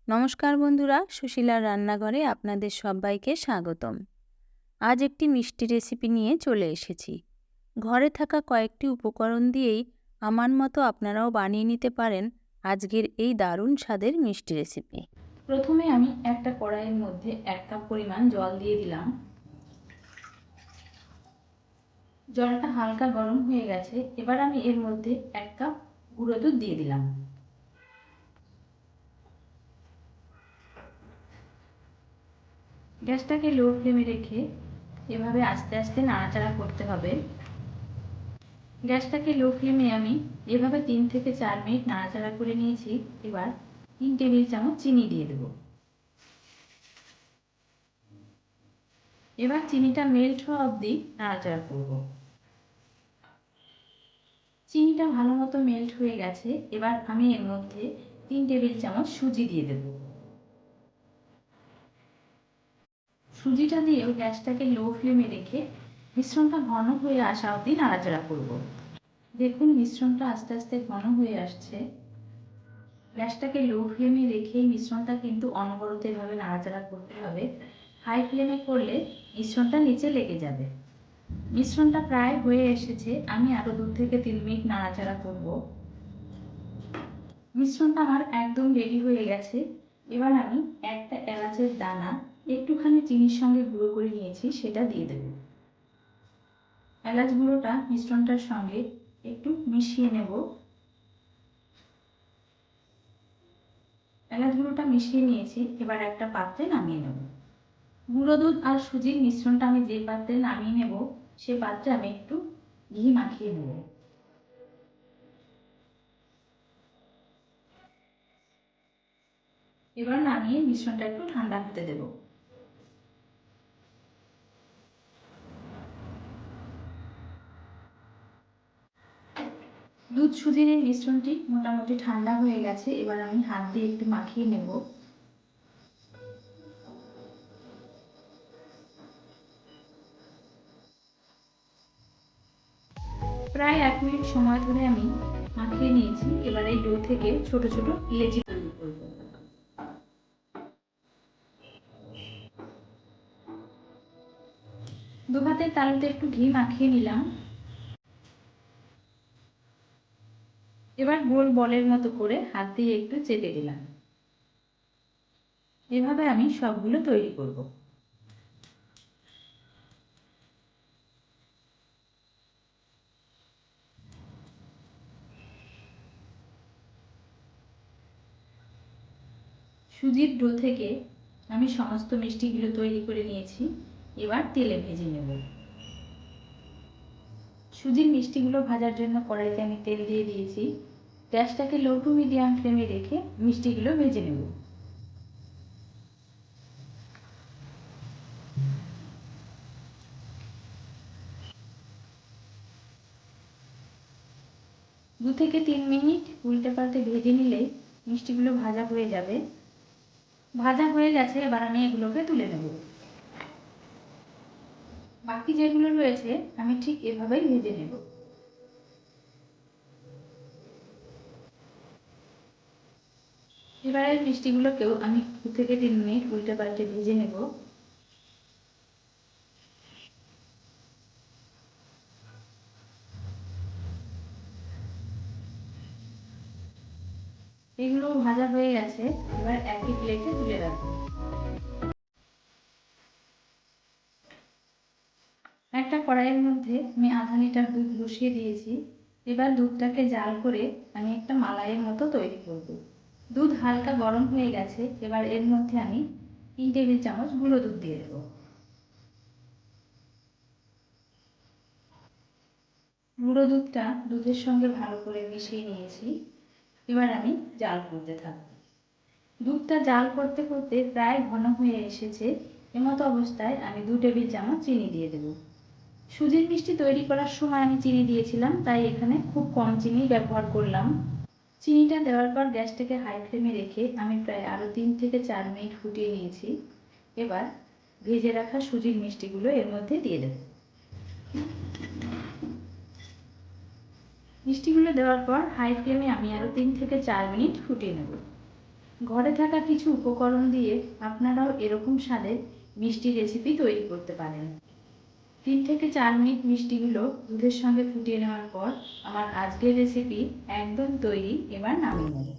নমস্কার বন্ধুরা, সুশীলার রান্নাঘরে আপনাদের সবাইকে স্বাগতম। আজ একটি মিষ্টি রেসিপি নিয়ে চলে এসেছি। ঘরে থাকা কয়েকটি উপকরণ দিয়েই আমার মতো আপনারাও বানিয়ে নিতে পারেন আজকের এই দারুণ স্বাদের মিষ্টি রেসিপি। প্রথমে আমি একটা কড়াইয়ের মধ্যে 1 কাপ পরিমাণ জল দিয়ে দিলাম। জলটা হালকা গরম হয়ে গেছে। এবার আমি এর মধ্যে 1 কাপ গুঁড়ো দুধ দিয়ে দিলাম। গ্যাসটাকে লো ফ্লেমে রেখে এভাবে আস্তে আস্তে নাড়াচাড়া করতে হবে। গ্যাসটাকে লো ফ্লেমে আমি এভাবে 3 থেকে 4 মিনিট নাড়াচাড়া করে নিয়েছি। এবার 3 টেবিল চামচ চিনি দিয়ে দেব। এবার চিনিটা মেল্ট হওয়া অবধি নাড়াচাড়া করব। চিনিটা ভালো মতো মেল্ট হয়ে গেছে। এবার আমি এর মধ্যে 3 টেবিল চামচ সুজি দিয়ে দেব। সুজিটা দিয়েও গ্যাসটাকে লো ফ্লেমে রেখে মিশ্রণটা ঘন হয়ে আসা অবধি নাড়াচাড়া করব। দেখুন মিশ্রণটা আস্তে আস্তে ঘন হয়ে আসছে। গ্যাসটাকে লো ফ্লেমে রেখে মিশ্রণটা কিন্তু অনবরত এভাবে নাড়াচাড়া করতে হবে। হাই ফ্লেমে করলে মিশ্রণটা নিচে লেগে যাবে। মিশ্রণটা প্রায় হয়ে এসেছে। আমি আরও 2 থেকে 3 মিনিট নাড়াচাড়া করব। মিশ্রণটা আমার একদম রেডি হয়ে গেছে। এবার আমি একটা এলাচের দানা একটুখানি চিনির সঙ্গে গুঁড়ো করে নিয়েছি, সেটা দিয়ে দেব। এলাচ গুঁড়োটা মিশ্রণটার সঙ্গে একটু মিশিয়ে নেব। এলাচ গুঁড়োটা মিশিয়ে নিয়েছি। এবার একটা পাত্রে নামিয়ে নেব। গুঁড়ো দুধ আর সুজির মিশ্রণটা আমি যে পাত্রে নামিয়ে নেব সে পাত্রে আমি একটু ঘি মাখিয়ে নেব। এবার নামিয়ে মিশ্রণটা একটু ঠান্ডা হতে দেব। দুধ সুজির এই মিশ্রণটি মোটামুটি ঠান্ডা হয়ে গেছে। এবার আমি হাত দিয়ে একটু মাখিয়ে নেব। প্রায় 1 মিনিট সময় ধরে আমি মাখিয়ে নিয়েছি। এবার এই ডো থেকে ছোট ছোট লেচি তৈরি করব। দু হাতের তালুতে একটু ঘি মাখিয়ে নিলাম। এবার গোল বলের মতো করে হাত দিয়ে একটু চেপে দিলাম। এভাবে আমি সবগুলো তৈরি করব। সুজির ডো থেকে আমি সমস্ত মিষ্টিগুলো তৈরি করে নিয়েছি। এবার তেলে ভেজে নেব। সুজির মিষ্টিগুলো ভাজার জন্য কড়াইতে আমি তেল দিয়ে দিয়েছি। গ্যাসটাকে লো টু মিডিয়াম ফ্লেমে রেখে মিষ্টিগুলো ভেজে নেব। দু থেকে 3 মিনিট উল্টে পাল্টে ভেজে নিলেই মিষ্টিগুলো ভাজা হয়ে যাবে। ভাজা হয়ে গেছে। এবার আমি এগুলোকে তুলে নেব। বাকি যেগুলো রয়েছে আমি ঠিক এভাবেই ভেজে নেব। এবারে মিষ্টিগুলোকেও আমি 2 থেকে 3 মিনিট উল্টে পাল্টে ভেজে নেব। এগুলো ভাজা হয়ে গেছে। এবার একই প্লেটে তুলে রাখবো। একটা কড়াইয়ের মধ্যে আমি আধা লিটার দুধ বসিয়ে দিয়েছি। এবার দুধটাকে জাল করে আমি একটা মালাইয়ের মতো তৈরি করব। দুধ হালকা গরম হয়ে গেছে। এবার এর মধ্যে আমি 3 টেবিল চামচ গুঁড়ো দুধ দিয়ে দেবো। গুঁড়ো দুধটা দুধের সঙ্গে ভালো করে মিশিয়ে নিয়েছি। এবার আমি জাল করতে থাকবো। দুধটা জাল করতে করতে প্রায় ঘন হয়ে এসেছে। এমতো অবস্থায় আমি 2 টেবিল চামচ চিনি দিয়ে দেবো। সুজির মিষ্টি তৈরি করার সময় আমি চিনি দিয়েছিলাম, তাই এখানে খুব কম চিনি ব্যবহার করলাম। চিনিটা দেওয়ার পর গ্যাসটাকে হাই ফ্লেমে রেখে আমি প্রায় আরও 3 থেকে 4 মিনিট ফুটিয়ে নিয়েছি। এবার ভেজে রাখা সুজির মিষ্টিগুলো এর মধ্যে দিয়ে দেব। মিষ্টিগুলো দেওয়ার পর হাই ফ্লেমে আমি আরও 3 থেকে 4 মিনিট ফুটিয়ে নেব। ঘরে থাকা কিছু উপকরণ দিয়ে আপনারাও এরকম স্বাদের মিষ্টি রেসিপি তৈরি করতে পারেন। 3 থেকে 4 মিনিট মিষ্টিগুলো দুধের সঙ্গে ফুটিয়ে নেওয়ার পর আমার আজকের রেসিপি একদম তৈরি। এবার নামিয়ে নেব।